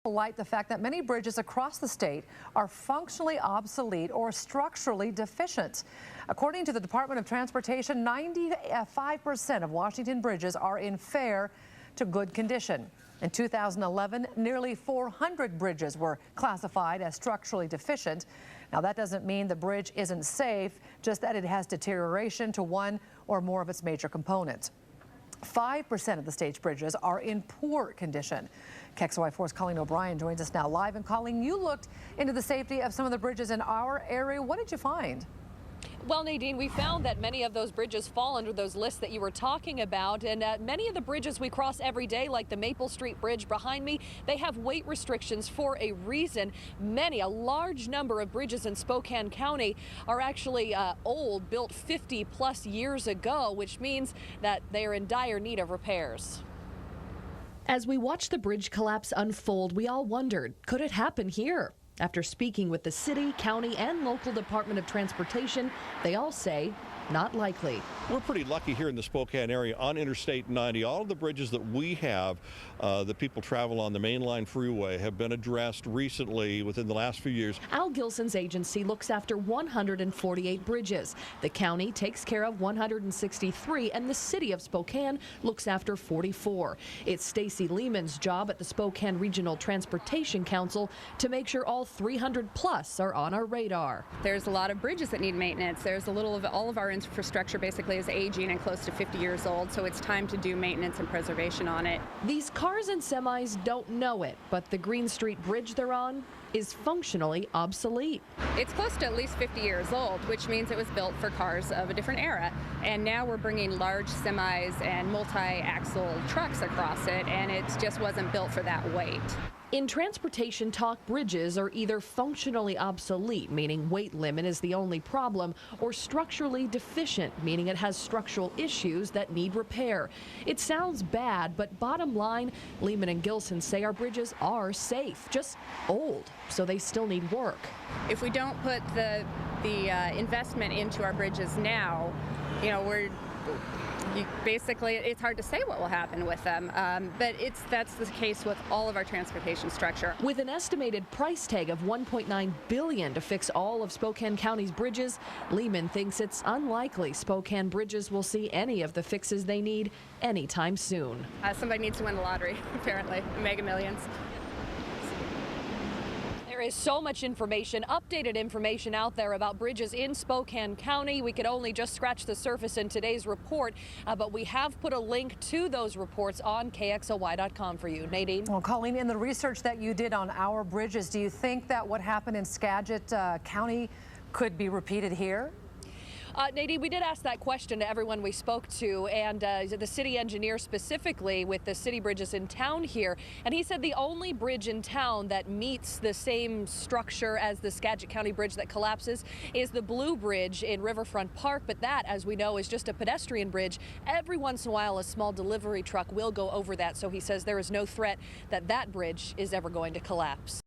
Light the fact that many bridges across the state are functionally obsolete or structurally deficient. According to the Department of Transportation, 95% of Washington bridges are in fair to good condition. In 2011, nearly 400 bridges were classified as structurally deficient. Now, that doesn't mean the bridge isn't safe, just that it has deterioration to one or more of its major components. 5% of the state's bridges are in poor condition. KXLY4's Colleen O'Brien joins us now live. And Colleen, you looked into the safety of some of the bridges in our area. What did you find? Well, Nadine, we found that many of those bridges fall under those lists that you were talking about. And many of the bridges we cross every day, like the Maple Street Bridge behind me, they have weight restrictions for a reason. A large number of bridges in Spokane County are actually old, built 50 plus years ago, which means that they are in dire need of repairs. As we watch the bridge collapse unfold, we all wondered, could it happen here? After speaking with the city, county, and local Department of Transportation, they all say not likely. We're pretty lucky here in the Spokane area on Interstate 90. All of the bridges that we have that people travel on the mainline freeway have been addressed recently within the last few years. Al Gilson's agency looks after 148 bridges. The county takes care of 163, and the city of Spokane looks after 44. It's Stacy Lehman's job at the Spokane Regional Transportation Council to make sure all 300 plus are on our radar. There's a lot of bridges that need maintenance. There's a little of all of our infrastructure basically is aging and close to 50 years old, so it's time to do maintenance and preservation on it. These cars and semis don't know it, but the Green Street Bridge they're on is functionally obsolete. It's close to at least 50 years old, which means it was built for cars of a different era. And now we're bringing large semis and multi-axle trucks across it, and it just wasn't built for that weight. In transportation talk, bridges are either functionally obsolete, meaning weight limit is the only problem, or structurally deficient, meaning it has structural issues that need repair. It sounds bad, but bottom line, Lehman and Gilson say our bridges are safe, just old, so they still need work. If we don't put the investment into our bridges now, basically, it's hard to say what will happen with them, but that's the case with all of our transportation structure. With an estimated price tag of $1.9 billion to fix all of Spokane County's bridges, Lehman thinks it's unlikely Spokane bridges will see any of the fixes they need anytime soon. Somebody needs to win the lottery, apparently, Mega Millions. There is so much information, updated information out there about bridges in Spokane County. We could only just scratch the surface in today's report, but we have put a link to those reports on KXLY.com for you. Nadine? Well, Colleen, in the research that you did on our bridges, do you think that what happened in Skagit County could be repeated here? Nadine, we did ask that question to everyone we spoke to, and the city engineer specifically with the city bridges in town here, and he said the only bridge in town that meets the same structure as the Skagit County bridge that collapses is the Blue Bridge in Riverfront Park, but that, as we know, is just a pedestrian bridge. Every once in a while, a small delivery truck will go over that, so he says there is no threat that that bridge is ever going to collapse.